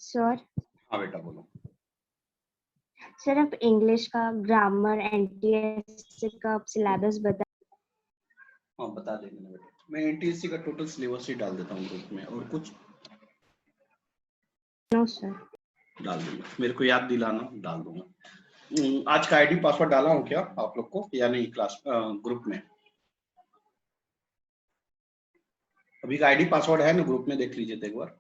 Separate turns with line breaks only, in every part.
Sir.
हाँ बेटा बोलो।
सर आप इंग्लिश का ग्रामर एनटीएससी का सिलेबस बता।
हाँ बता देंगे ना बेटा, मैं एनटीएससी का टोटल सिलेबस ही डाल देता हूँ ग्रुप में, और कुछ
नो सर।
डाल दूंगा, मेरे को याद दिलाना, डाल दूंगा। आज का आईडी पासवर्ड डाला हूँ क्या आप लोग को या नहीं क्लास ग्रुप में? अभी का आईडी पासवर्ड है ना ग्रुप में, देख लीजिए एक बार।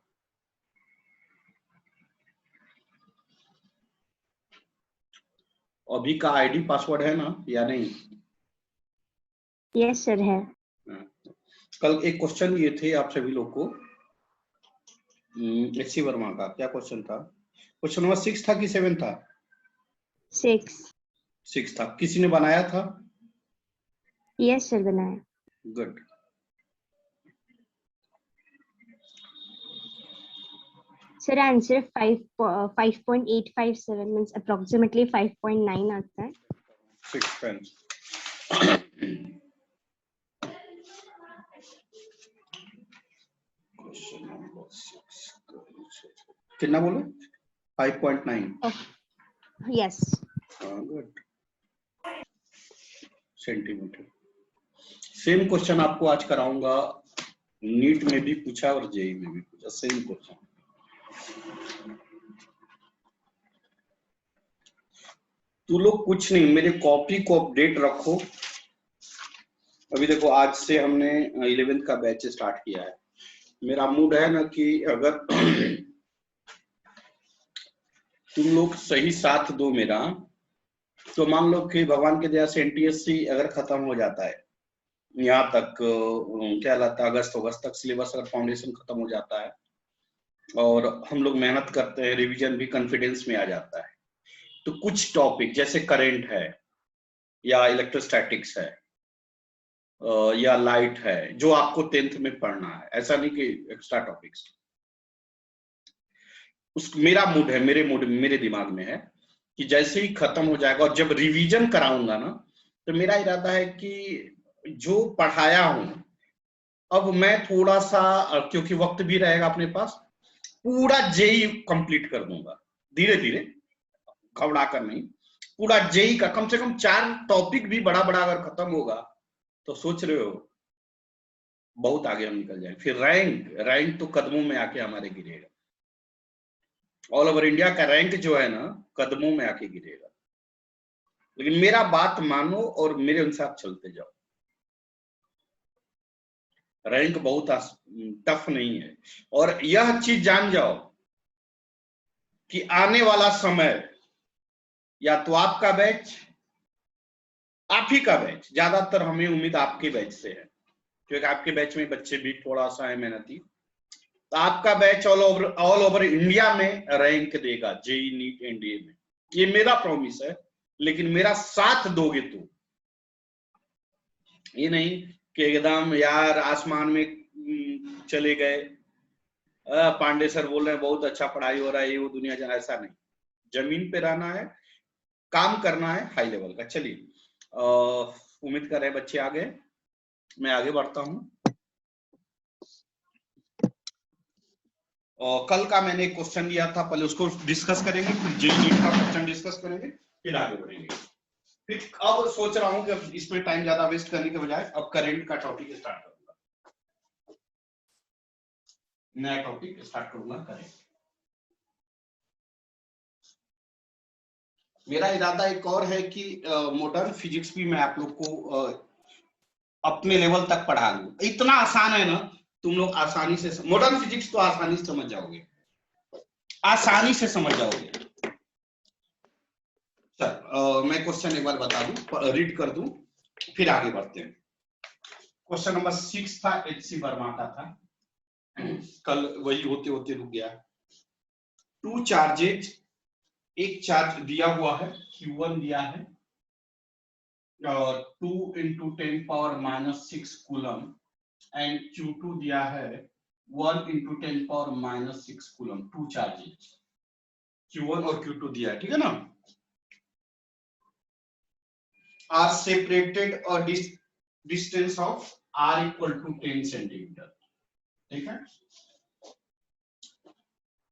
अभी का आईडी पासवर्ड है ना या नहीं?
यस सर है।
कल एक क्वेश्चन ये थे आप सभी लोग को, एचसी वर्मा का क्या क्वेश्चन था? क्वेश्चन नंबर 6 था कि 7 था? 6 था। किसी ने बनाया था?
यस सर बनाया।
Good.
Sir answer 5.857 means approximately 5.9 आता है।
6 पेन। कितना बोले? 5.9।
Yes.
Good centimetre. Same question आपको आज कराऊंगा, नीट में भी पूछा और जेई में भी पूछा, सेम क्वेश्चन। तू लोग कुछ नहीं, मेरे कॉपी को अपडेट रखो। अभी देखो आज से हमने 11th का बैच स्टार्ट किया है। मेरा मूड है ना कि अगर तुम लोग सही साथ दो मेरा, तो मान लो कि भगवान की दया से एनटीएससी अगर खत्म हो जाता है, यहाँ तक क्या लगता है अगस्त तक सिलेबस अगर फाउंडेशन खत्म हो जाता है और हम लोग मेहनत करते हैं, रिवीजन भी कॉन्फिडेंस में आ जाता है, तो कुछ टॉपिक जैसे करंट है या इलेक्ट्रोस्टैटिक्स है या लाइट है जो आपको 10th में पढ़ना है, ऐसा नहीं कि एक्स्ट्रा टॉपिक्स। उस मेरा मूड है, मेरे दिमाग में है कि जैसे ही खत्म हो जाएगा और जब रिवीजन कराऊंगा ना, तो मेरा इरादा है कि जो पढ़ाया हूं अब मैं थोड़ा सा, क्योंकि वक्त भी रहेगा अपने पास, पूरा जेई कंप्लीट कर दूंगा धीरे धीरे, घबरा कर नहीं। पूरा जेई का कम से कम 4 टॉपिक भी बड़ा बड़ा अगर खत्म होगा तो सोच रहे हो बहुत आगे हम निकल जाए। फिर रैंक तो कदमों में आके हमारे गिरेगा। ऑल ओवर इंडिया का रैंक जो है ना कदमों में आके गिरेगा। लेकिन मेरा बात मानो और मेरे अनुसार चलते जाओ। रैंक बहुत टफ नहीं है, और यह चीज जान जाओ कि आने वाला समय या तो आपका बैच, आप ही का बैच, ज्यादातर हमें उम्मीद आपके बैच से है क्योंकि आपके बैच में बच्चे भी थोड़ा सा है मेहनती, तो आपका बैच ऑल ओवर इंडिया में रैंक देगा जेई नीट एनडीए में, ये मेरा प्रॉमिस है। लेकिन मेरा साथ दोगे तो, ये नहीं कि एकदम यार आसमान में चले गए, पांडे सर बोल रहे हैं बहुत अच्छा पढ़ाई हो रहा है, ये वो दुनिया जाना, ऐसा नहीं। जमीन पे रहना है, काम करना है हाई लेवल का। चलिए उम्मीद कर रहे हैं बच्चे आ गए, मैं आगे बढ़ता हूं। कल का मैंने एक क्वेश्चन दिया था, पहले उसको डिस्कस करेंगे, फिर जेई नीट का क्वेश्चन डिस्कस करेंगे, फिर आगे बढ़ेंगे। फिर अब सोच रहा हूं कि इसमें टाइम ज्यादा वेस्ट करने के बजाय अब करंट का टॉपिक स्टार्ट करूंगा, नया टॉपिक स्टार्ट करूंगा करंट। मेरा इरादा एक और है कि मॉडर्न फिजिक्स भी मैं आप लोग को अपने लेवल तक पढ़ा लूं। इतना आसान है ना, तुम लोग आसानी से मॉडर्न फिजिक्स तो आसानी से समझ जाओगे, आसानी से समझ जाओगे। चल मैं क्वेश्चन एक बार बता दूं, रीड कर दूं, फिर आगे बढ़ते हैं। क्वेश्चन नंबर 6 था, एचसी वर्मा का था। कल वही होते होते रुक गया। 2 चार्जेज, एक चार्ज दिया हुआ है Q1 दिया है और 2 × 10⁻⁻6 कूलम एंड Q2 दिया है 1 × 10⁻⁻6 कूलम। 2 चार्जेज Q1 और Q2 दिया है, ठीक है ना। आर सेपरेटेड और डिस्टेंस ऑफ r = 10 सेंटीमीटर, ठीक है।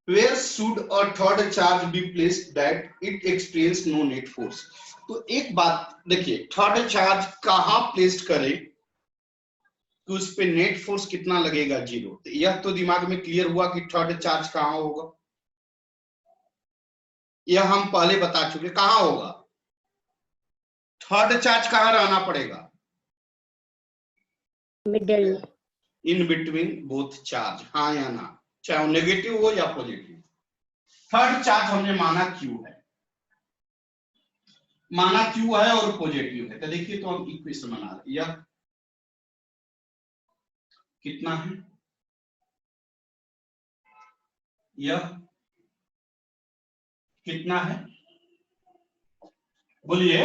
Where should a third charge be placed that it experience no net force? तो एक बात देखिए, थर्ड चार्ज कहां प्लेस्ड करें कि उस पे नेट फोर्स कितना लगेगा, 0। तो यह तो दिमाग में क्लियर हुआ कि थर्ड चार्ज कहां होगा, यह हम पहले बता चुके। कहां होगा थर्ड चार्ज, कहां रहना पड़ेगा,
middle,
in between both charge, हाँ या ना, चाहे वो नेगेटिव हो या पॉजिटिव। थर्ड चार्ज हमने माना Q है, माना Q है और पॉजिटिव है। तो देखिए, तो हम इक्वेशन बना रहे हैं, यह कितना है, यह कितना है, बोलिए।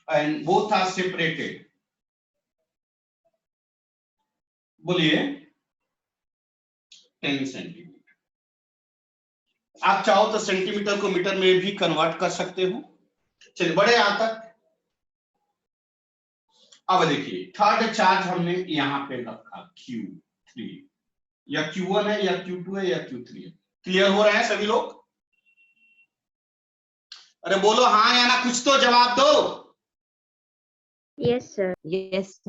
एंड बोथ आर सेपरेटेड, बोलिए 10 सेंटीमीटर। आप चाहो तो सेंटीमीटर को मीटर में भी कन्वर्ट कर सकते हो। चलिए बढ़े यहां तक। अब देखिए, थर्ड चार्ज हमने यहां पे रखा Q3, या Q1 है या Q2 है या Q3 है। क्लियर हो रहे हैं सभी लोग? अरे बोलो हाँ या ना, कुछ तो जवाब दो।
यस सर,
यस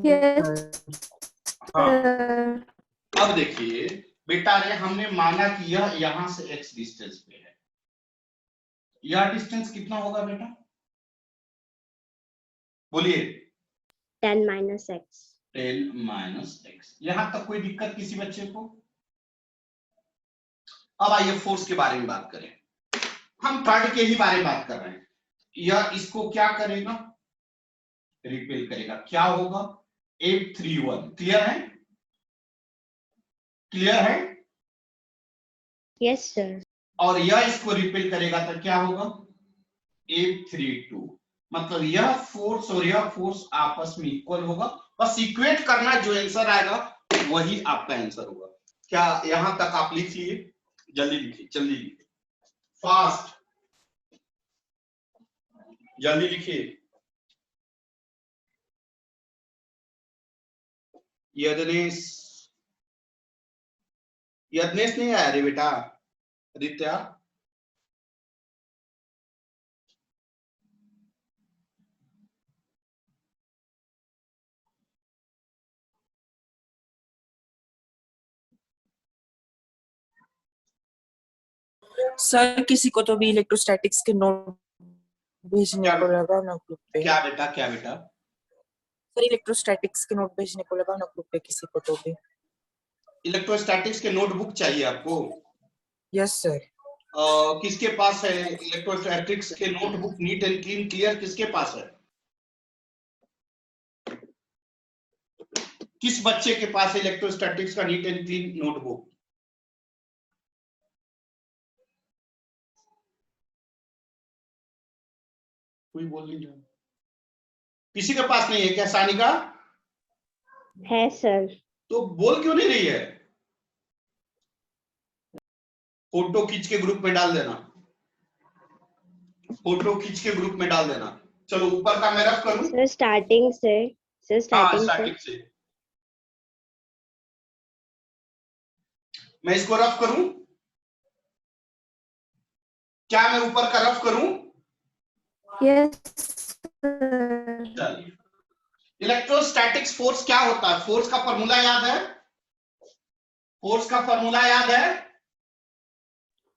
हाँ। अब देखिए बेटा रे, हमने माना कि यह यहां से x डिस्टेंस पे है, यह डिस्टेंस कितना होगा बेटा, बोलिए।
10 - x।
10 - x। यहां तक कोई दिक्कत किसी बच्चे को? अब आइए फोर्स के बारे में बात करें। हम थर्ड के ही बारे में बात कर रहे हैं। यह इसको क्या करेगा, रिपेल करेगा। क्या होगा, F31। क्लियर है, क्लियर है।
Yes sir.
और यह इसको रिपेल करेगा तो क्या होगा, F32। मतलब यह फोर्स और यह फोर्स आपस में इक्वल होगा। बस इक्वेट करना, जो आंसर आएगा वही आपका आंसर होगा। क्या यहां तक आप लिख लिए? जल्दी लिखिए, जल्दी लिखिए, फास्ट, जल्दी लिखिए। यदनेश, यदनेश नहीं आया रे बेटा, रित्या।
सर किसी को तो भी इलेक्ट्रोस्टैटिक्स के नोट भेजने को लगा ना ग्रुप पे।
क्या बेटा, क्या बेटा?
सर इलेक्ट्रोस्टैटिक्स के नोट भेजने को लगा ना ग्रुप पे किसी को तो भी।
इलेक्ट्रोस्टैटिक्स के नोटबुक चाहिए आपको?
Yes sir.
किसके पास है इलेक्ट्रोस्टैटिक्स के notebook, neat and clean clear, किसके पास है? किस बच्चे के पास है इलेक्ट्रोस्टैटिक्स का नीट एंड क्लीन नोटबुक? कोई बोल नहीं रहा। किसी के पास नहीं है क्या सानिका?
है सर।
तो बोल क्यों नहीं रही है? फोटो खींच के ग्रुप में डाल देना, फोटो खींच के ग्रुप में डाल देना। चलो ऊपर का मैं रफ करूं।
सर स्टार्टिंग से, सर
स्टार्टिंग से मैं इसको रफ करूं, क्या मैं ऊपर का रफ करूं?
यस।
चलिए, इलेक्ट्रोस्टैटिक्स फोर्स क्या होता है? फोर्स का फॉर्मूला याद है? फोर्स का फॉर्मूला याद है?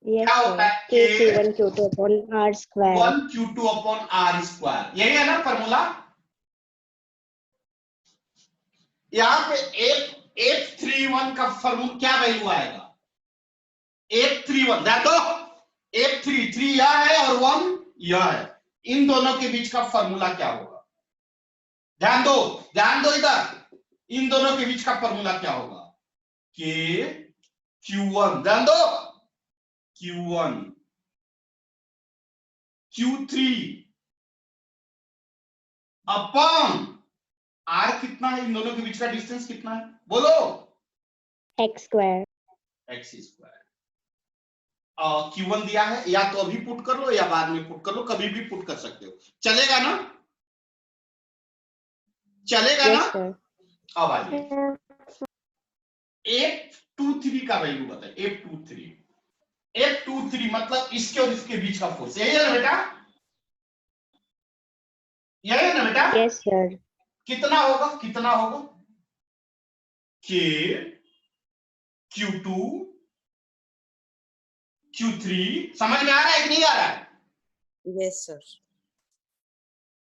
क्या होता है?
K1 Q2 upon R square।
1 Q2 upon R square, यही है ना फॉर्मूला? यहाँ पे F31 का फॉर्मूला क्या वैल्यू आएगा? F31 ध्यान दो, F3 यह है और 1 यह है, इन दोनों के बीच का फॉर्मूला क्या होगा? ध्यान दो, ध्यान दो इधर। इन दोनों के बीच का फॉर्मूला क्या होगा? के Q1, ध्यान दो, Q1 Q3 अपॉन R कितना है? इन दोनों के बीच का डिस्टेंस कितना है? बोलो।
x square.
x square. Q1 दिया है, या तो अभी पुट कर लो या बाद में पुट कर लो, कभी भी पुट कर सकते हो, चलेगा ना? चलेगा
Yes,
ना?
sir.
अब आइए, F23 का वैल्यू बताइए। F23 मतलब इसके और इसके बीच का फोर्स, यही है ना बेटा? यही है ना बेटा?
Yes, sir.
कितना होगा? कितना होगा? K Q2 Q3, समझ में आ रहा है कि नहीं आ रहा है?
Yes, sir.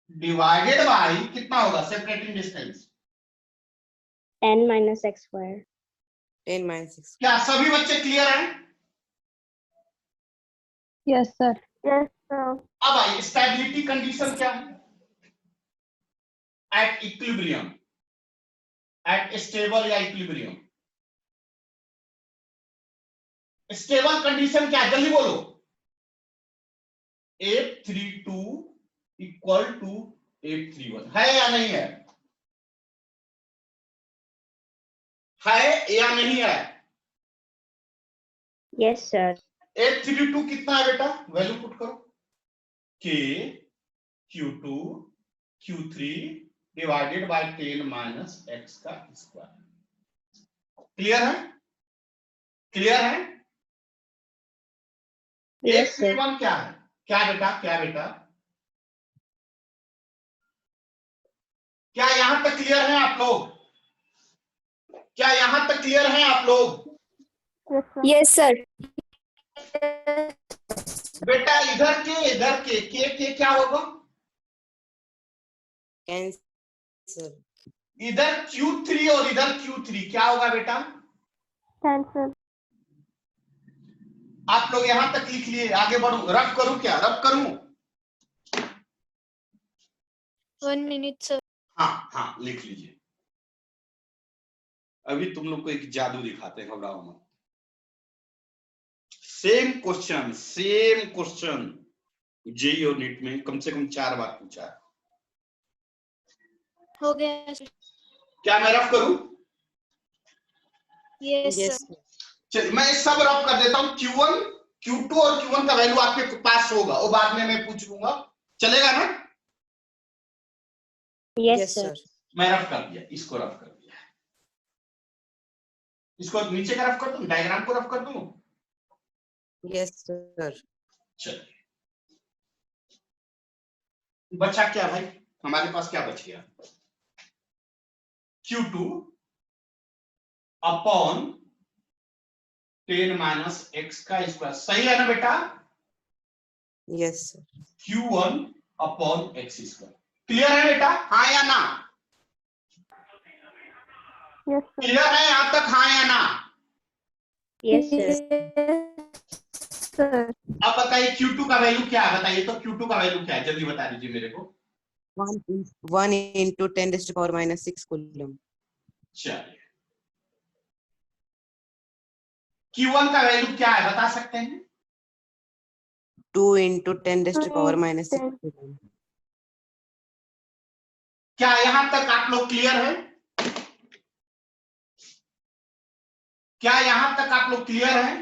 डिवाइडेड बाय कितना होगा separating distance?
10 minus x square.
10 minus 6.
क्या सभी बच्चे क्लियर हैं?
Yes, sir. Yes, sir.
अब आइए, स्टेबिलिटी कंडीशन क्या है? एट इक्विलिब्रियम, एट स्टेबल या इक्विलिब्रियम। स्टेबल कंडीशन क्या है? जल्दी बोलो। F32 इक्वल टू F31 है या नहीं है? है या नहीं है?
Yes, sir.
F32 कितना है बेटा? वैल्यू पुट करो। K Q2 Q3 divided by 10 minus x का स्क्वायर। क्लियर है? क्लियर है?
Yes, sir.
F31 क्या है? क्या बेटा? क्या बेटा? क्या यहां तक क्लियर है आप लोग? क्या यहां तक क्लियर है आप लोग?
Yes, sir.
बेटा इधर के क्या होगा?
Cancel.
इधर Q3 और इधर Q3 क्या होगा बेटा?
Cancel.
आप लोग यहां तक लिख लिए, आगे बढ़ू, रफ करूं क्या? रफ करूं?
1 minute, sir.
हाँ हाँ, लिख लीजिए। अभी तुम लोग को एक जादू दिखाते हैं, घबराओ मत। सेम क्वेश्चन जेई और नीट में कम से कम 4 बार पूछा है।
हो गया sir.
क्या मैं रफ करूं?
Yes,
Yes,
sir.
sir.
चलिए मैं सब रफ कर देता हूं। Q1 Q2 और Q1 का वैल्यू आपके पास होगा, वो बाद में मैं पूछ लूंगा, चलेगा ना?
Yes,
Yes,
sir.
sir.
मैं रफ कर दिया, इसको रफ कर दिया, इसको नीचे का रफ कर दूं, डायग्राम को रफ कर दूं।
Yes, sir.
चलिए, बचा क्या भाई? हमारे पास क्या बच गया? Q2 अपॉन 10 माइनस x का स्क्वायर, सही है ना बेटा?
Yes, sir.
Q1 upon x square. Clear है बेटा? हाँ या ना?
Yes, sir.
क्लियर है यहां तक? हाँ या ना?
Yes, sir. Sir.
अब बताइए Q2 का वैल्यू क्या है? बताइए तो Q2 का वैल्यू क्या है? जल्दी बता दीजिए मेरे को।
1 into 10 raised to power minus 6 coulomb.
चलिए, Q1 का वैल्यू क्या है बता सकते हैं?
2 into 10 raised to power minus 6 coulomb.
क्या यहां तक आप लोग क्लियर है? क्या यहां तक आप लोग क्लियर है?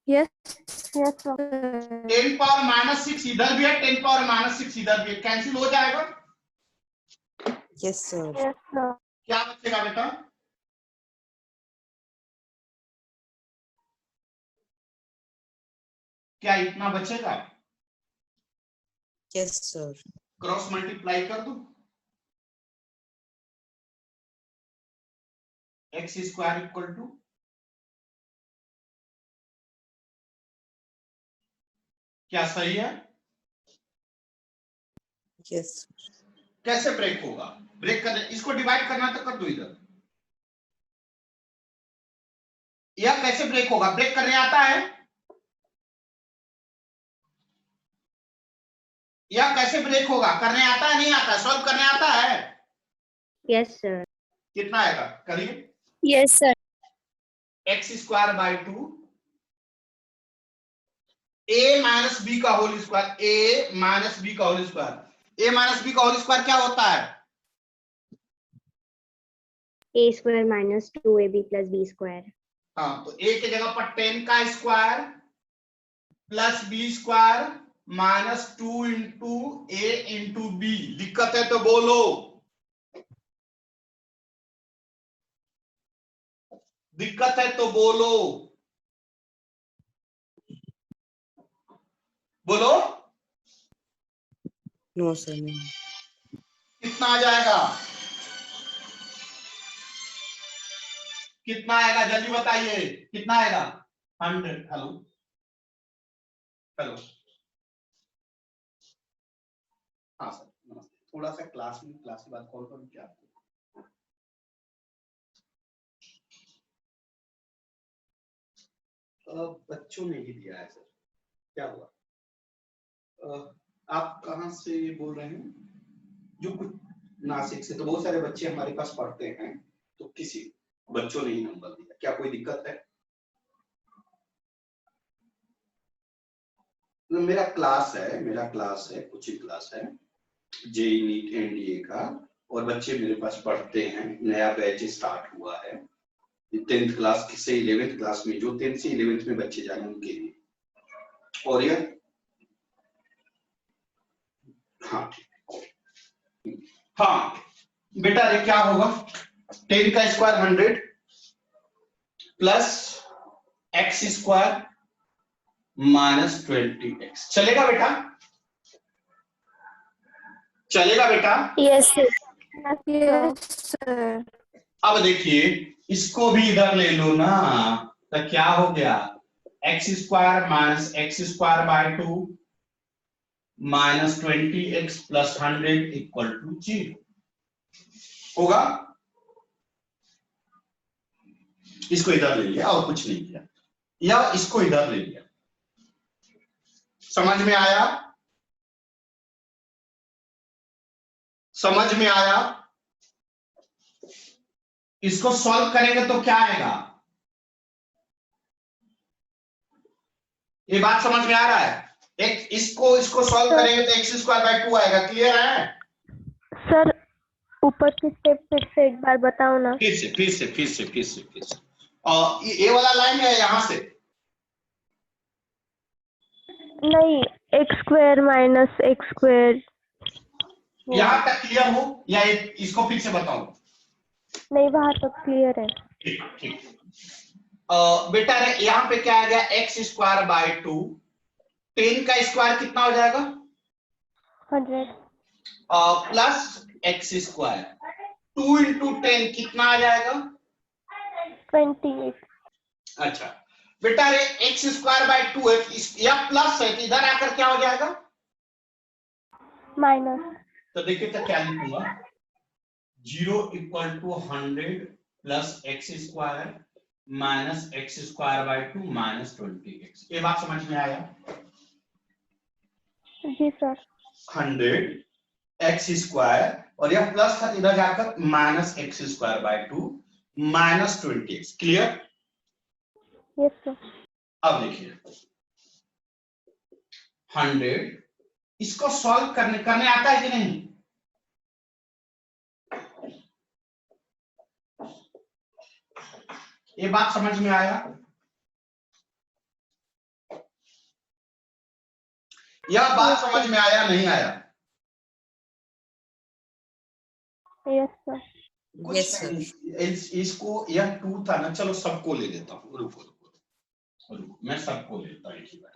Yes, yes, sir.
10 power minus 6 इधर भी है, 10 पावर माइनस 6 इधर भी है, कैंसिल हो जाएगा।
Yes, sir.
Yes, sir.
क्या बचेगा बेटा? क्या इतना बचेगा?
Yes, sir.
क्रॉस मल्टीप्लाई कर दूं, x स्क्वायर इक्वल टू, क्या सही है?
Yes.
कैसे ब्रेक होगा? ब्रेक करने, इसको डिवाइड करना तो कर दो इधर। यह कैसे ब्रेक होगा? ब्रेक करने आता है? यह कैसे ब्रेक होगा? करने आता है नहीं आता? सॉल्व करने आता है?
Yes, sir.
कितना आएगा करिए?
Yes, sir.
X square by 2 A minus B का whole square, A minus B का whole square. A minus B का होल स्क्वायर क्या होता है?
a square minus 2ab plus b square।
हाँ, तो ए की जगह पर 10 का square plus B square minus 2 into A into B. दिक्कत है तो बोलो, दिक्कत है तो बोलो, बोलो।
नो सर नहीं।
कितना आ जाएगा? कितना आएगा जल्दी बताइए, कितना आएगा? 100। हेलो हेलो, हाँ सर नमस्ते, थोड़ा सा क्लास के बाद कॉल करूँ क्या आपको? बच्चों ने ही दिया है सर, क्या हुआ? आप कहाँ से बोल रहे हैं? जो कुछ नासिक से, तो बहुत सारे बच्चे हमारे पास पढ़ते हैं, तो किसी बच्चों ने ही नंबर दिया, क्या कोई दिक्कत है? तो मेरा क्लास है कोचिंग क्लास है जेई नीट एनडीए का, और बच्चे मेरे पास पढ़ते हैं, नया बैच स्टार्ट हुआ है 10th क्लास से 11th क्लास में, जो 10th से 11th में बच्चे जाए उनके लिए। और ये हाँ ठीक, हाँ बेटा ये क्या होगा? 10 का square 100 plus X square minus 20x। चलेगा बेटा? चलेगा बेटा?
Yes, sir. Yes, sir.
अब देखिए इसको भी इधर ले लो ना, तो क्या हो गया? X square minus X square by 2 minus 20x plus 100 equal to 0 होगा। इसको इधर ले लिया और कुछ नहीं किया, या इसको इधर ले लिया। समझ में आया? समझ में आया? इसको सॉल्व करेंगे तो क्या आएगा? ये बात समझ में आ रहा है? एक इसको सॉल्व करेंगे तो एक्स स्क्वायर बाय 2 आएगा। क्लियर है?
सर ऊपर की स्टेप फिर से एक बार बताओ ना।
फिर से और ये वाला लाइन है यहाँ से
नहीं, x square minus X square
यहाँ तक क्लियर हो, या इसको फिर से बताऊं?
नहीं, वहां तक क्लियर है।
ठीक। बेटा यहाँ पे क्या आ गया? एक्स स्क्वायर बाय 2, 10 का स्क्वायर कितना हो जाएगा?
100
प्लस एक्स स्क्वायर 2 इंटू 10 कितना आ जाएगा?
28।
अच्छा बेटा रे एक्स स्क्वायर बाय 2 है, या प्लस है, तो इधर आकर क्या हो जाएगा?
माइनस।
तो देखिए तो क्या लिखूंगा? 0 equal to 100 plus X square minus X square by 2 minus 20x। ये बात समझ में आया?
जी सर।
100 एक्स स्क्वायर और यह प्लस था, इधर जाकर minus X square by 2 minus 20x। Clear?
Yes sir.
अब देखिए 100, इसको सॉल्व करने आता है कि नहीं? ये बात समझ में आया? यह बात समझ में आया नहीं आया?
Yes sir.
Yes sir.
इसको यह 2 था ना, चलो सबको ले लेता हूँ, रुको मैं सबको लेता हूँ एक ही बार।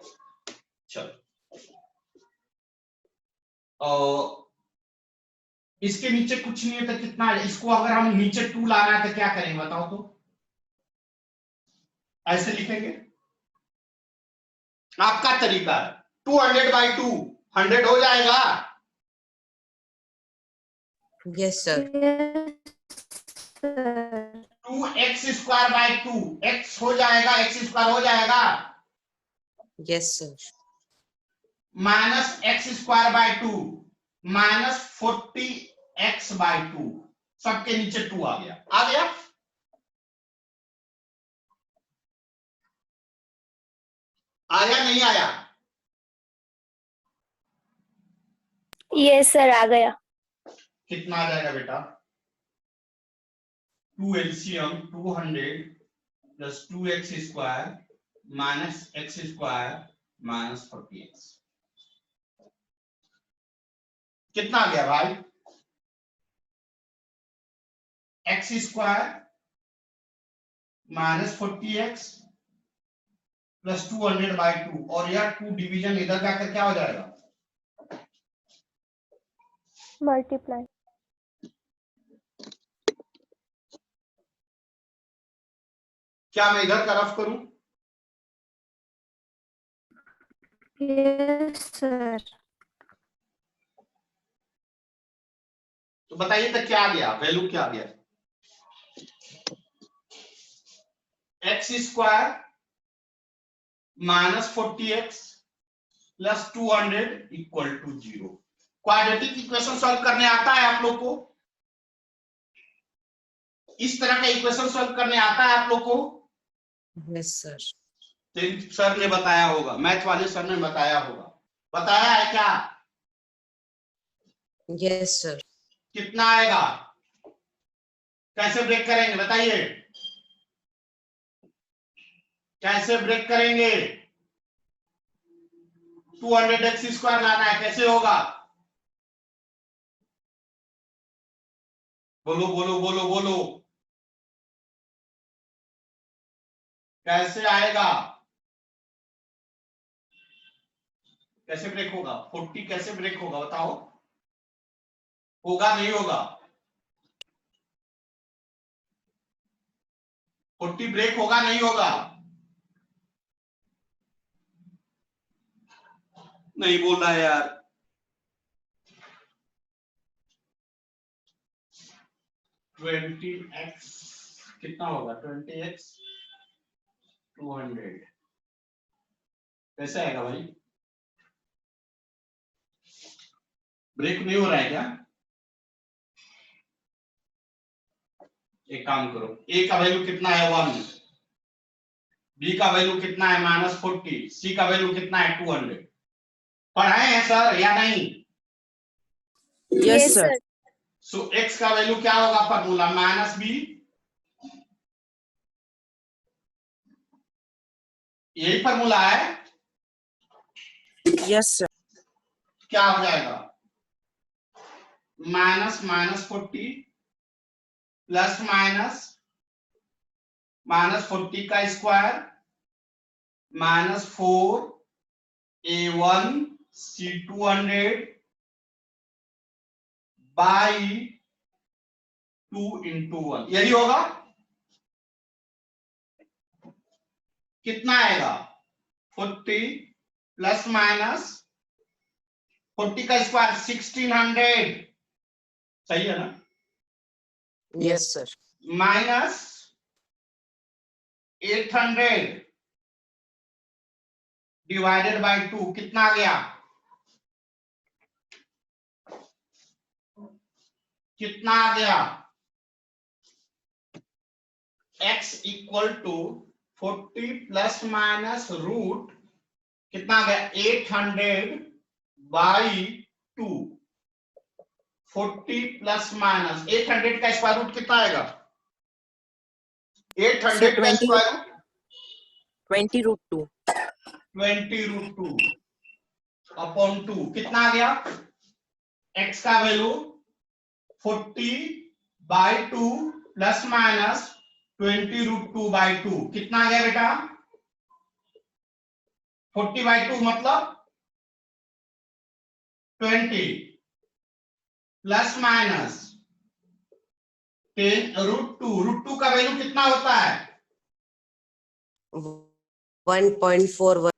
चलो और इसके नीचे कुछ नहीं है तो कितना है? इसको अगर हम नीचे 2 लाना है तो क्या करेंगे बताओ तो? ऐसे लिखेंगे, आपका तरीका है। 200 बाई 2 100 हो जाएगा।
Yes sir.
2x square by 2 x हो जाएगा, x स्क्वायर हो जाएगा,
yes sir.
Minus X square by 2 minus 40x by 2 सबके नीचे 2 आ गया, आ गया। आया नहीं आया?
यस सर, आ गया।
कितना आ जाएगा बेटा? 2 LCM 200 plus 2x square minus x square minus 40x। कितना आ गया भाई? x square minus 40x plus 200/2, और यह 2 डिवीजन इधर जाकर क्या हो जाएगा?
मल्टीप्लाई।
क्या मैं इधर का रफ करूं?
Yes sir.
तो बताइए तो क्या आ गया, वैल्यू क्या आ गया? x square minus 40x plus 200 equal to 0। Quadratic equation solve करने आता है आप लोग को? इस तरह का इक्वेशन सॉल्व करने आता है आप लोग को?
Yes sir.
सर ने बताया होगा, मैथ वाले सर ने बताया होगा। बताया है क्या?
Yes sir.
कितना आएगा? कैसे ब्रेक करेंगे बताइए? कैसे ब्रेक करेंगे? 200x स्क्वायर लाना है, कैसे होगा? बोलो बोलो बोलो बोलो, कैसे आएगा? कैसे ब्रेक होगा? 40 कैसे ब्रेक होगा बताओ? होगा नहीं होगा? 40 ब्रेक होगा नहीं होगा? नहीं बोल रहा है यार। ट्वेंटी एक्स कितना होगा? 20x 200 कैसे आएगा भाई? ब्रेक नहीं हो रहा है क्या? एक काम करो, a का वैल्यू कितना है 1, b का वैल्यू कितना है -40, c का वैल्यू कितना है 200। पढ़ाए हैं सर या नहीं?
Yes sir.
सो x का वैल्यू क्या होगा? फॉर्मूला -b, यही फॉर्मूला है।
Yes sir.
क्या हो जाएगा? -40 प्लस -40 का square -4a1 c200 by 2 into 1, यही होगा। कितना आएगा? 40 प्लस -40 का स्क्वायर 1600, सही है ना?
Yes sir.
Minus 800 divided by 2, कितना आ गया? कितना आ गया? x equal to 40 plus minus root कितना आ गया? 800 बाई 2। 40 प्लस माइनस 800 का स्क्वायर रूट कितना आएगा? 800 का स्क्वायर रूट
20√2।
20√2 अपॉन 2 कितना आ गया? x का वैल्यू 40/2 प्लस माइनस 20√2/2 कितना आ गया बेटा? 40/2 मतलब 20 प्लस माइनस 10√2। √2 का वैल्यू कितना होता है?
1.41।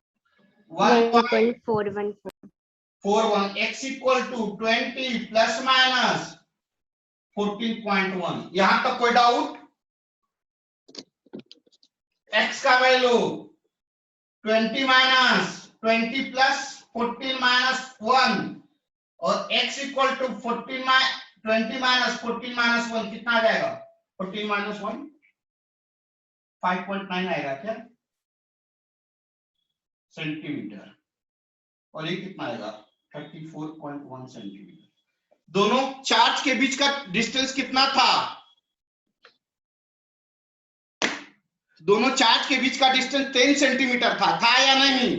1.414
x equal to 20 plus minus 14.1। यहां तक कोई डाउट? x का वैल्यू 20 माइनस 20 प्लस 14 माइनस 1 और x equal to 20 minus 14 minus 1 कितना आ जाएगा? 14 माइनस 1 5.9 आएगा क्या सेंटीमीटर, और ये कितना आएगा 34.1 सेंटीमीटर। दोनों चार्ज के बीच का डिस्टेंस कितना था? दोनों चार्ज के बीच का डिस्टेंस 10 सेंटीमीटर था या नहीं?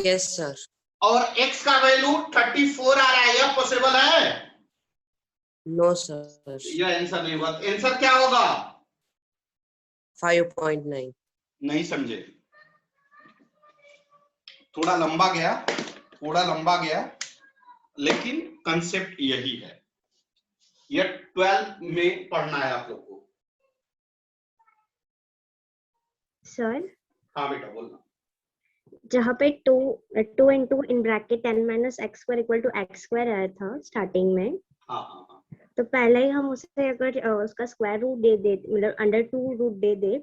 Yes sir.
और x का वैल्यू 34 आ रहा है, यह पॉसिबल है?
No sir.
यह आंसर नहीं होगा। आंसर क्या होगा?
5.9।
नहीं समझे, थोड़ा लंबा गया, लेकिन कंसेप्ट यही है। यह 12 में पढ़ना है आप लोग को।
सर
हाँ बेटा बोलना।
जहाँ पे 2 into in bracket 10 minus x square equal to x square आया था स्टार्टिंग में,
हाँ हाँ हाँ,
तो पहले ही हम उसे अगर उसका स्क्वायर रूट दे दे, मतलब अंडर 2 रूट दे दे,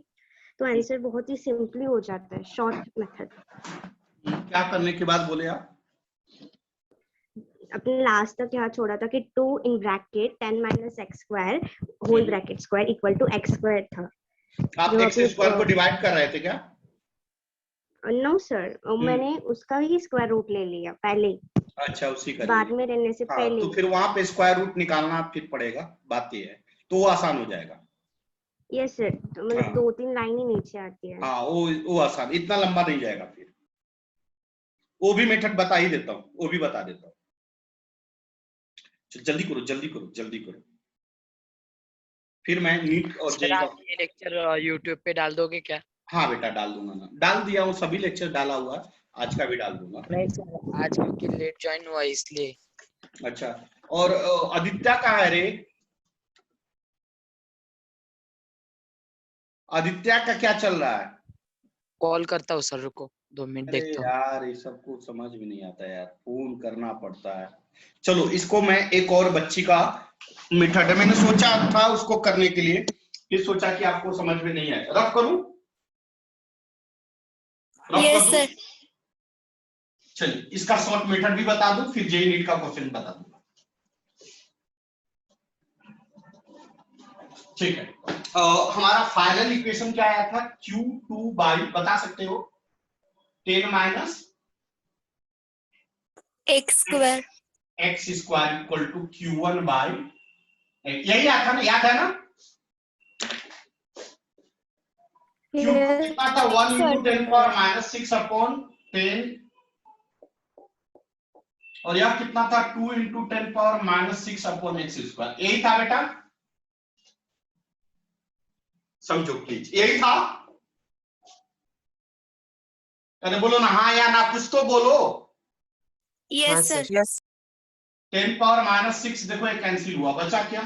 तो आंसर बहुत ही सिंपली हो जाता है, शॉर्ट मेथड।
क्या करने के बाद बोले आप?
अपने लास्ट तक यहाँ छोड़ा था कि 2 in bracket 10 minus x square whole bracket square equal to x square था।
आप
जो
एक्स
अपने
स्क्वायर को डिवाइड कर रहे थे क्या?
नो सर, मैंने उसका ही स्क्वायर रूट ले लिया पहले ही,
अच्छा, उसी का
बाद
लिए।
में रहने से
हाँ,
पहले।
तो फिर वहां पे स्क्वायर रूट निकालना फिर पड़ेगा, बात ये है, तो वो आसान हो जाएगा।
यस सर, मतलब
हाँ।
2-3 लाइन ही नीचे आती है।
हाँ, वो आसान, इतना लंबा नहीं जाएगा। फिर वो भी मेथड बता ही देता हूँ, वो भी बता देता हूँ। जल्दी करो। फिर मैं नीट और
सर आप ये लेक्चर यूट्यूब पे डाल दोगे क्या?
हाँ बेटा डाल दूंगा ना, डाल दिया हूँ, सभी लेक्चर डाला हुआ, आज का भी डाल दूंगा।
नहीं सर, आज क्योंकि लेट ज्वाइन हुआ इसलिए।
अच्छा, और आदित्य कहाँ है रे? आदित्य का क्या चल रहा है?
कॉल करता हूँ सर, रुको 2 मिनट
अरे
देखता हूँ।
यार, ये सबको समझ भी नहीं आता यार, फोन करना पड़ता है। चलो, इसको मैं एक और बच्ची का मेथड है, मैंने सोचा था उसको करने के लिए, फिर सोचा कि आपको समझ में नहीं आया। रफ करूं?
Yes sir.
चलिए, इसका शॉर्ट मेथड भी बता दूं, फिर जेई नीट का क्वेश्चन बता दूंगा। ठीक है। हमारा फाइनल इक्वेशन क्या आया था? Q2 बाई, बता सकते हो, 10 minus
X square
equal to Q1 by, यही आता ना, याद है ना? Q2 कितना था? 1 into 10 power minus 6 upon 10, और यह कितना था? 2 into 10 power minus 6 upon x square. यही था बेटा, समझो प्लीज, यही था। अरे बोलो ना हाँ या ना, कुछ तो बोलो।
Yes sir.
Yes
10 power minus 6, देखो ये कैंसिल हुआ, बचा क्या?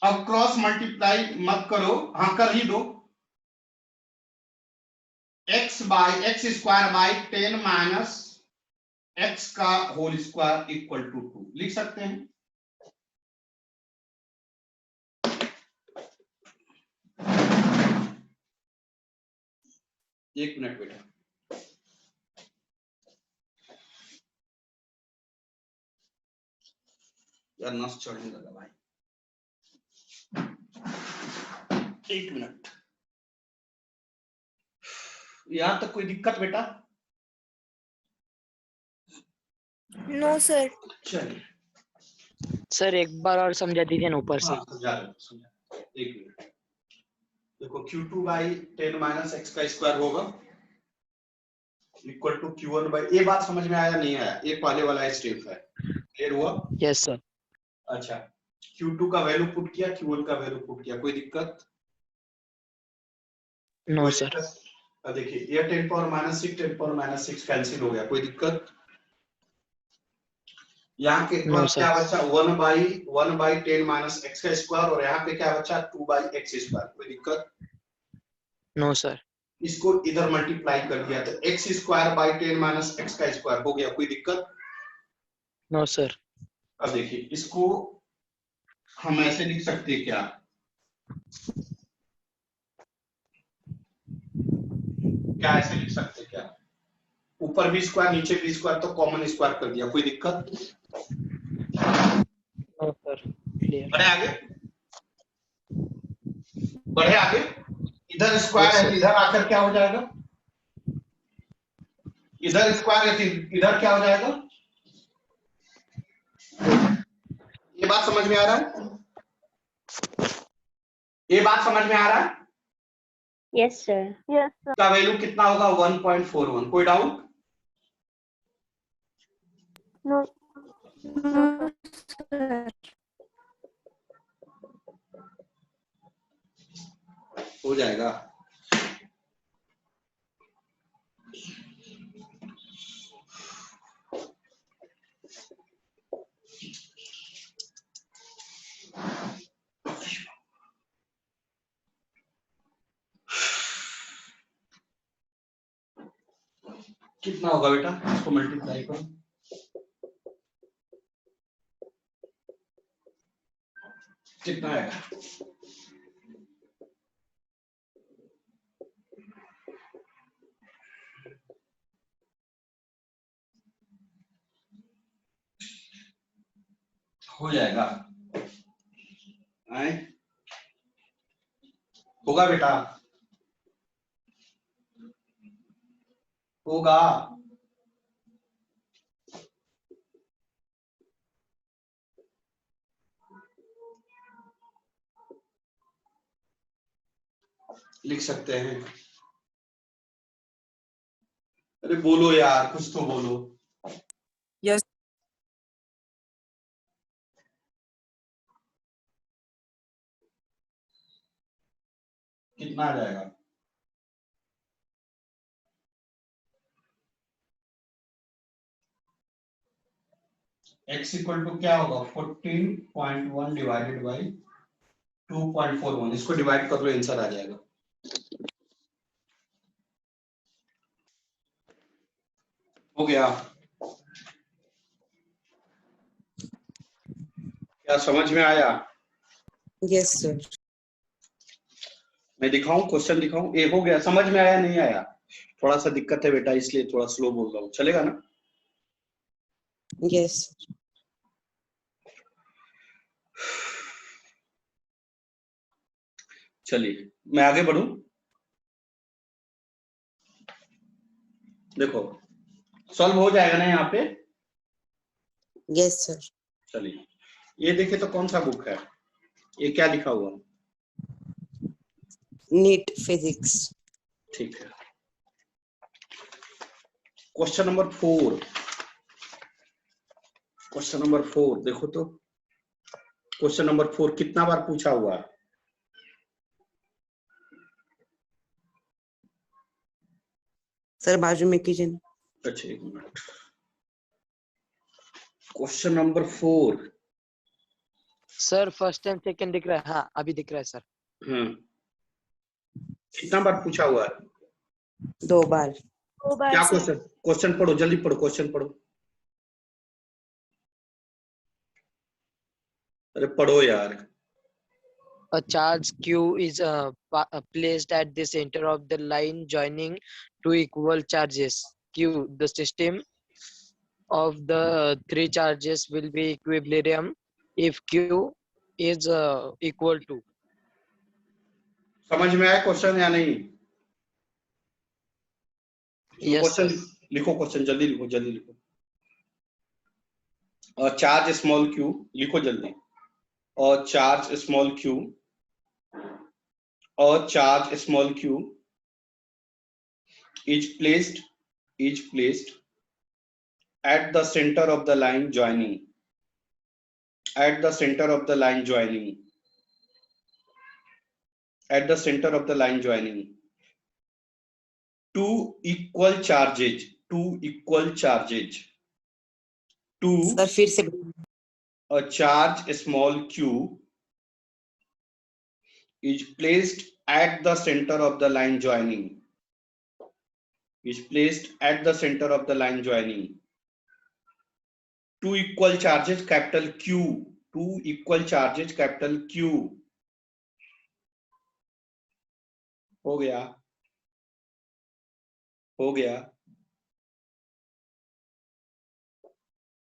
अब क्रॉस मल्टीप्लाई मत करो, हाँ कर ही दो। x square by 10 minus x का होल स्क्वायर इक्वल टू 2 लिख सकते हैं। एक मिनट बेटा, यार नस चढ़ने लगा भाई, एक मिनट। यहां तक कोई दिक्कत बेटा?
No sir.
चलिए,
सर एक बार और समझा दीजिए ना ऊपर से।
हाँ समझा, एक मिनट। देखो Q2 बाई 10 माइनस एक्स का स्क्वायर होगा इक्वल टू Q1 बाई, ये बात समझ में आया नहीं आया? ये पहले वाला स्टेप है, क्लियर हुआ?
Yes sir.
अच्छा, Q2 का वैल्यू पुट किया, Q1 का वैल्यू पुट किया, कोई दिक्कत?
No sir.
देखिए, ये 10 power minus 6 10 power minus 6 cancel हो गया, कोई दिक्कत? यहाँ के
No,
क्या बचा? 1 बाई 10 माइनस एक्स का स्क्वायर, और यहाँ पे क्या बचा? 2 बाई एक्स स्क्वायर, कोई दिक्कत?
No sir.
इसको इधर मल्टीप्लाई कर दिया तो X square by 10 minus X का स्क्वायर हो गया, कोई दिक्कत?
No sir.
अब देखिए, इसको हम ऐसे लिख सकते हैं क्या? क्या ऐसे लिख सकते क्या? ऊपर बी स्क्वायर नीचे बी स्क्वायर तो कॉमन स्क्वायर कर दिया, कोई दिक्कत?
No sir clear.
बढ़े आगे, बढ़े आगे। इधर स्क्वायर
Yes,
है
sir.
तो इधर आकर क्या हो जाएगा? इधर स्क्वायर है तो इधर क्या हो जाएगा? ये बात समझ में आ रहा है? ये बात समझ में आ रहा है?
Yes sir.
Yes sir.
का वैल्यू कितना होगा? 1.41। कोई डाउट?
No no sir.
हो जाएगा। कितना होगा बेटा? इसको मल्टीप्लाई करो। कितना आएगा? हो जाएगा। आए? होगा बेटा, होगा। लिख सकते हैं। अरे बोलो यार, कुछ तो बोलो।
यस
कितना आ जाएगा? x इक्वल टू क्या होगा? 14.1 डिवाइडेड बाई 2.41। इसको डिवाइड कर लो, आंसर आ जाएगा। हो गया? क्या समझ में आया?
Yes sir.
मैं दिखाऊं, क्वेश्चन दिखाऊं? ये हो गया। समझ में आया नहीं आया? थोड़ा सा दिक्कत है बेटा, इसलिए थोड़ा स्लो बोल रहा हूँ। चलेगा ना?
यस
चलिए मैं आगे बढ़ूं। देखो सॉल्व हो जाएगा ना यहाँ पे?
Yes sir.
चलिए ये देखिए तो कौन सा बुक है? ये क्या लिखा हुआ?
NEET physics.
ठीक है। Question number 4। क्वेश्चन नंबर 4 देखो तो। क्वेश्चन नंबर 4 कितना बार पूछा हुआ है?
सर बाजू में कीजिए।
अच्छा एक minute. Question number 4।
Sir first and second दिख रहा है। हाँ अभी दिख रहा है सर।
कितना बार पूछा हुआ है?
2 बार।
2 बार
क्या
सर।
क्वेश्चन? क्वेश्चन पढ़ो, जल्दी पढ़ो, क्वेश्चन पढ़ो। अरे पढ़ो यार।
A charge Q is placed at the center of the line joining two equal charges Q. The system of the three charges will be equilibrium if Q is equal to.
समझ में आया question या नहीं?
Yes sir.
Question लिखो, question जल्दी लिखो, जल्दी लिखो। और चार्ज स्मॉल q लिखो जल्दी। और चार्ज स्मॉल q, और charge small q is placed at the center of the line joining, at the center of the line joining, at the center of the line joining two equal charges, two equal charges to
sir फिर से।
a charge small q is placed at the center of the line joining, is placed at the center of the line joining two equal charges capital Q, two equal charges capital Q। हो गया? हो गया।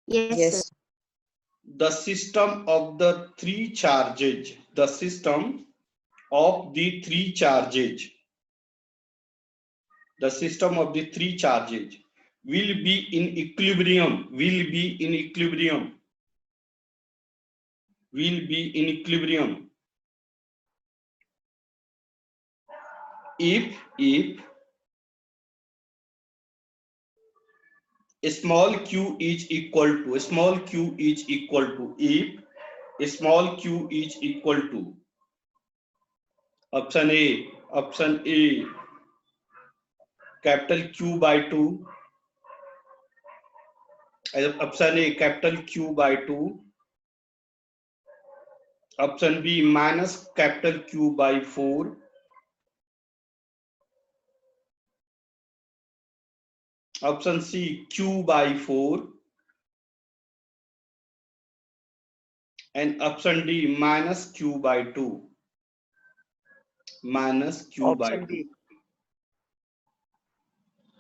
Yes, sir.
The system of the three charges, the system of the three charges, the system of the three charges will be in equilibrium, will be in equilibrium, will be in equilibrium if small q is equal to, small q is equal to, if small q is equal to, option A capital Q by 2, option A capital Q by 2, option B minus capital Q by 4, option C Q by 4, and option D minus Q by 2, minus Q by
Option
2.
B.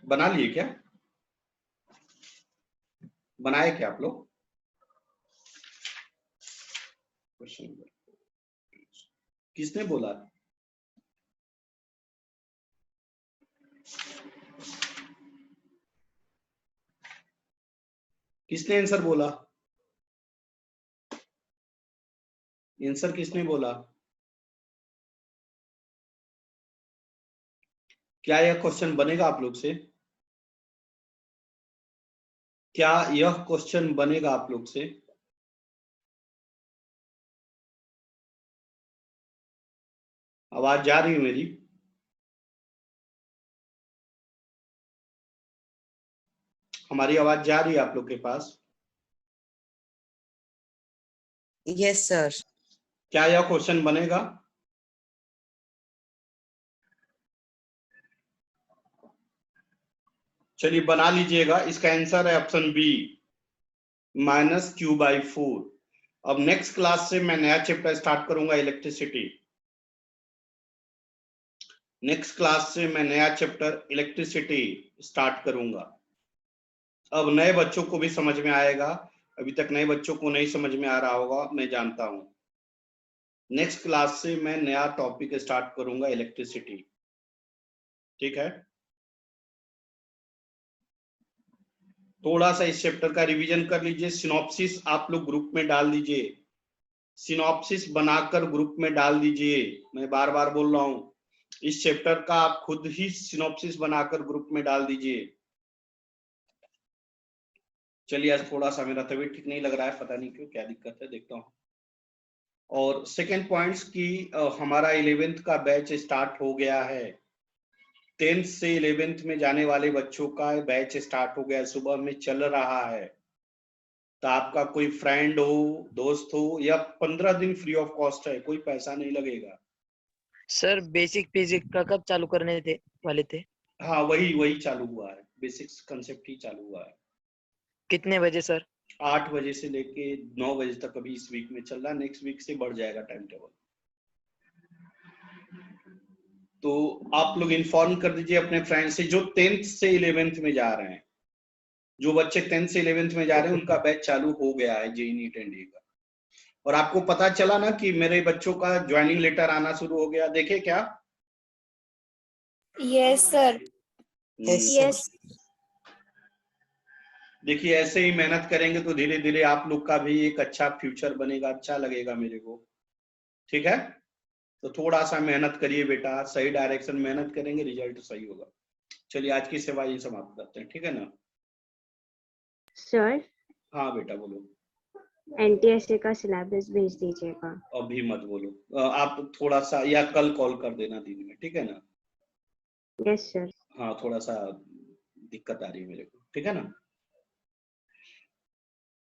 बना लिए क्या? बनाए क्या आप लोग? Question किसने बोला? किसने आंसर बोला? आंसर किसने बोला? क्या यह क्वेश्चन बनेगा आप लोग से? क्या यह क्वेश्चन बनेगा आप लोग से? आवाज जा रही है मेरी? हमारी आवाज जा रही है आप लोग के पास?
Yes, sir.
क्या यह क्वेश्चन बनेगा? चलिए बना लीजिएगा। इसका आंसर है option B, minus Q by 4। अब नेक्स्ट क्लास से मैं नया चैप्टर स्टार्ट करूंगा, इलेक्ट्रिसिटी। नेक्स्ट क्लास से मैं नया चैप्टर इलेक्ट्रिसिटी स्टार्ट करूंगा। अब नए बच्चों को भी समझ में आएगा, अभी तक नए बच्चों को नहीं समझ में आ रहा होगा, मैं जानता हूं। नेक्स्ट क्लास से मैं नया टॉपिक स्टार्ट करूंगा, इलेक्ट्रिसिटी। ठीक है, थोड़ा सा इस चैप्टर का रिवीजन कर लीजिए। सिनॉप्सिस आप लोग ग्रुप में डाल दीजिए, सिनॉप्सिस बनाकर ग्रुप में डाल दीजिए। मैं बार बार बोल रहा हूं, इस चैप्टर का आप खुद ही सिनॉप्सिस बनाकर ग्रुप में डाल दीजिए। चलिए, आज थोड़ा सा मेरा तबीयत ठीक नहीं लग रहा है, पता नहीं क्यों, क्या दिक्कत है, देखता हूँ। और सेकेंड पॉइंट्स की हमारा 11th का बैच स्टार्ट हो गया है। 10th से 11th में जाने वाले बच्चों का बैच स्टार्ट हो गया, सुबह में चल रहा है। तो आपका कोई फ्रेंड हो, दोस्त हो, या 15 दिन फ्री ऑफ कॉस्ट है, कोई पैसा नहीं लगेगा।
सर बेसिक फिजिक्स का कब चालू करने वाले थे?
हाँ, वही चालू हुआ है, बेसिक्स कंसेप्ट ही चालू हुआ है।
कितने बजे सर?
8 बजे से लेके 9 बजे तक अभी इस वीक में चल रहा है, नेक्स्ट वीक से बढ़ जाएगा टाइम टेबल। तो आप लोग इन्फॉर्म कर दीजिए अपने फ्रेंड से जो 10th से 11th में जा रहे हैं। जो बच्चे 10th से 11th में जा रहे हैं उनका बैच चालू हो गया है, जेईई नीट एनडीए का। और आपको पता चला ना कि मेरे बच्चों का ज्वाइनिंग लेटर आना शुरू हो गया, देखे क्या?
Yes, sir.
Yes, sir.
देखिए, ऐसे ही मेहनत करेंगे तो धीरे धीरे आप लोग का भी एक अच्छा फ्यूचर बनेगा, अच्छा लगेगा मेरे को। ठीक है, तो थोड़ा सा मेहनत करिए बेटा, सही डायरेक्शन मेहनत करेंगे, रिजल्ट सही होगा। चलिए, आज की सेवा ये समाप्त करते हैं, ठीक है ना?
सर,
हाँ बेटा बोलो।
एनटीएसए का सिलेबस भेज दीजिएगा।
अभी मत बोलो, आप थोड़ा सा, या कल कॉल कर देना दिन में, ठीक है ना?
Yes sir.
हाँ, थोड़ा सा दिक्कत आ रही है मेरे को, ठीक है ना?